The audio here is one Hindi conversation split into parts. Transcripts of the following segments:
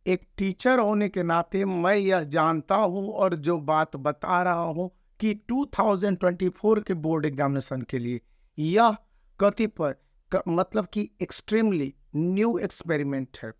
एक टीचर होने के नाते मैं यह जानता हूँ और जो बात बता रहा हूँ कि 2024 के बोर्ड एग्जामिनेशन के लिए यह कतिपय मतलब कि एक्सट्रीमली न्यू एक्सपेरिमेंट है।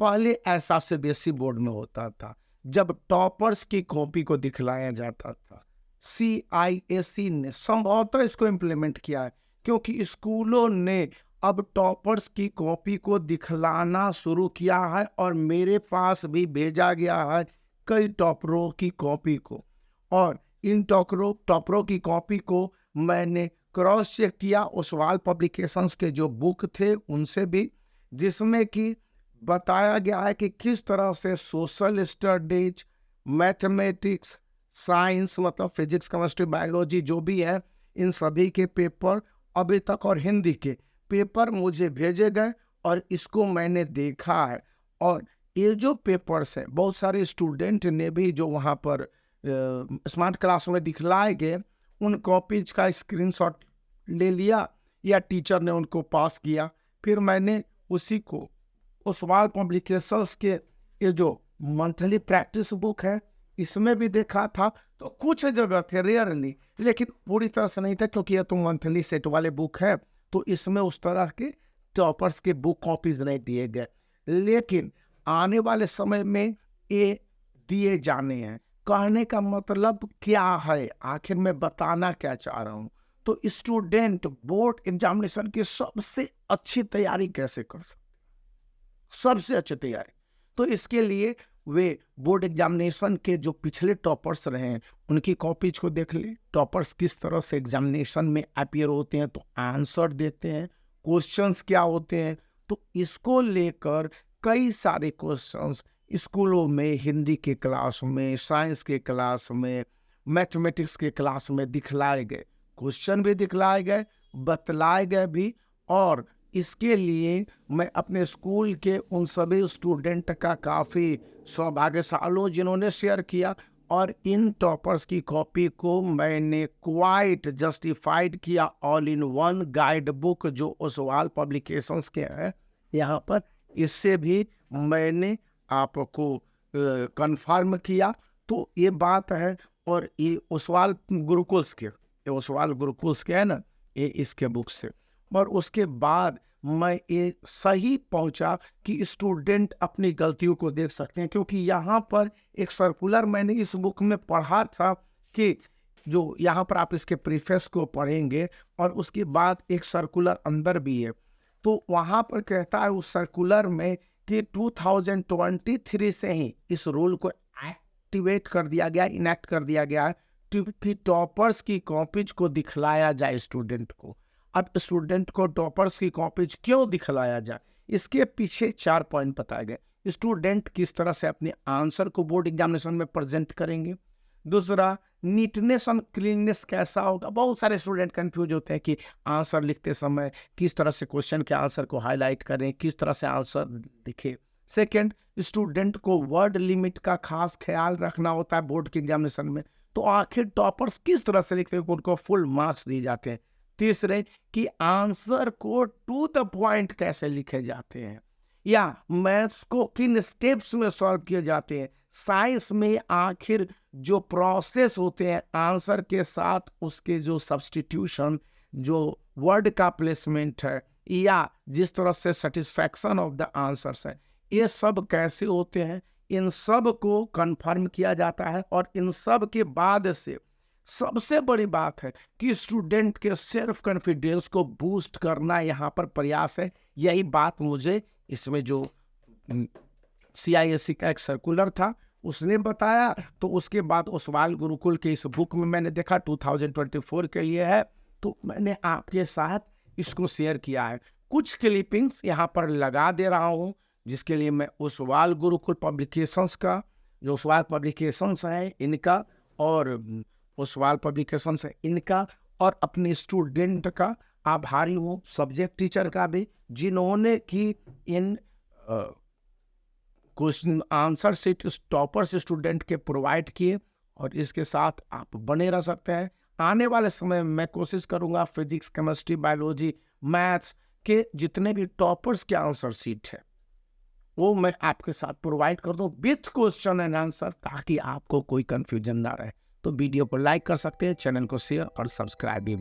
पहले ऐसा सीबीएसई बोर्ड में होता था, जब टॉपर्स की कॉपी को दिखलाया जाता था। सीआईएसई ने संभवतः इसको इम्प्लीमेंट किया है, क्योंकि स्कूलों ने अब टॉपर्स की कॉपी को दिखलाना शुरू किया है और मेरे पास भी भेजा गया है कई टॉपरों की कॉपी को। और इन टॉपरों की कॉपी को मैंने क्रॉस चेक किया ओसवाल पब्लिकेशंस के जो बुक थे उनसे भी, जिसमें कि बताया गया है कि किस तरह से सोशल स्टडीज, मैथमेटिक्स, साइंस मतलब फिजिक्स, केमिस्ट्री, बायोलॉजी जो भी है, इन सभी के पेपर अभी तक, और हिंदी के पेपर मुझे भेजे गए और इसको मैंने देखा है। और ये जो पेपर्स हैं, बहुत सारे स्टूडेंट ने भी जो वहाँ पर स्मार्ट क्लास में दिखलाए गए, उन कॉपीज का स्क्रीनशॉट ले लिया या टीचर ने उनको पास किया। फिर मैंने उसी को ओसवाल पब्लिकेशंस के ये जो मंथली प्रैक्टिस बुक है इसमें भी देखा था। तो कुछ जगह थे रेयरली, लेकिन पूरी तरह से नहीं था, क्योंकि ये तो मंथली सेट वाले बुक है, तो इसमें उस तरह के टॉपर्स के बुक कॉपीज नहीं दिए गए। लेकिन आने वाले समय में ये दिए जाने हैं। कहने का मतलब क्या है, आखिर मैं बताना क्या चाह रहा हूँ? तो स्टूडेंट बोर्ड एग्जामिनेशन की सबसे अच्छी तैयारी कैसे कर सकते, सबसे अच्छी तैयारी? तो इसके लिए वे बोर्ड एग्जामिनेशन के जो पिछले टॉपर्स रहे हैं उनकी कॉपीज को देख ले। टॉपर्स किस तरह से एग्जामिनेशन में अपीयर होते हैं, तो आंसर देते हैं, क्वेश्चंस क्या होते हैं, तो इसको लेकर कई सारे क्वेश्चंस स्कूलों में, हिंदी के क्लास में, साइंस के क्लास में, मैथमेटिक्स के क्लास में दिखलाए गए। क्वेश्चन भी दिखलाए गए, बतलाए गए भी। और इसके लिए मैं अपने स्कूल के उन सभी स्टूडेंट का काफ़ी सौभाग्यशाली हूँ जिन्होंने शेयर किया, और इन टॉपर्स की कॉपी को मैंने क्वाइट जस्टिफाइड किया all in one guide book जो ओसवाल पब्लिकेशंस के हैं यहाँ पर। इससे भी मैंने आपको कंफर्म किया। तो ये बात है। और ये ओसवाल गुरुकुल्स के, ये ओसवाल गुरुकुल्स के है ना, ये इसके बुक से। और उसके बाद मैं ये सही पहुंचा कि स्टूडेंट अपनी गलतियों को देख सकते हैं, क्योंकि यहाँ पर एक सर्कुलर मैंने इस बुक में पढ़ा था कि जो यहाँ पर आप इसके प्रीफेस को पढ़ेंगे और उसके बाद एक सर्कुलर अंदर भी है, तो वहाँ पर कहता है उस सर्कुलर में कि 2023 से ही इस रूल को एक्टिवेट कर दिया गया, इनैक्ट कर दिया गया है कि टॉपर्स की कॉपीज को दिखलाया जाए स्टूडेंट को। अब स्टूडेंट को टॉपर्स की कॉपीज क्यों दिखलाया जाए, इसके पीछे 4 पॉइंट बताए गए। स्टूडेंट किस तरह से अपने आंसर को बोर्ड एग्जामिनेशन में प्रेजेंट करेंगे। दूसरा, नीटनेस और क्लीननेस कैसा होगा। बहुत सारे स्टूडेंट कंफ्यूज होते हैं कि आंसर लिखते समय किस तरह से क्वेश्चन के आंसर को हाईलाइट करें, किस तरह से आंसर लिखे। सेकेंड, स्टूडेंट को वर्ड लिमिट का खास ख्याल रखना होता है बोर्ड के एग्जामिनेशन में, तो आखिर टॉपर्स किस तरह से लिखते हैं, उनको फुल मार्क्स दिए जाते हैं। तीसरे, कि आंसर को टू द पॉइंट कैसे लिखे जाते हैं, या मैथ्स को किन स्टेप्स में सॉल्व किए जाते हैं। साइंस में आखिर जो प्रोसेस होते हैं आंसर के साथ, उसके जो सब्स्टिट्यूशन, जो वर्ड का प्लेसमेंट है, या जिस तरह से सेटिस्फैक्शन ऑफ द आंसर्स है, ये सब कैसे होते हैं, इन सब को कंफर्म किया जाता है। और इन सब के बाद से सबसे बड़ी बात है कि स्टूडेंट के सेल्फ कॉन्फिडेंस को बूस्ट करना यहाँ पर प्रयास है। यही बात मुझे इसमें जो सीआईएससी का एक सर्कुलर था उसने बताया। तो उसके बाद ओसवाल गुरुकुल के इस बुक में मैंने देखा 2024 के लिए है, तो मैंने आपके साथ इसको शेयर किया है। कुछ क्लिपिंग्स यहाँ पर लगा दे रहा हूँ, जिसके लिए मैं ओसवाल गुरुकुल पब्लिकेशंस का, जो ओसवाल पब्लिकेशंस है इनका, और ओसवाल पब्लिकेशंस है इनका, और अपने स्टूडेंट का आभारी हूँ, सब्जेक्ट टीचर का भी, जिन्होंने कि इन question answer sheet toppers student के प्रोवाइड किए। और इसके साथ आप बने रह सकते हैं। आने वाले समय में मैं कोशिश करूंगा फिजिक्स, केमिस्ट्री, बायोलॉजी, मैथ्स के जितने भी टॉपर्स के आंसर सीट है वो मैं आपके साथ प्रोवाइड कर दूं विथ क्वेश्चन एंड आंसर, ताकि आपको कोई कंफ्यूजन ना रहे। तो वीडियो को लाइक कर सकते हैं, चैनल को शेयर और सब्सक्राइब भी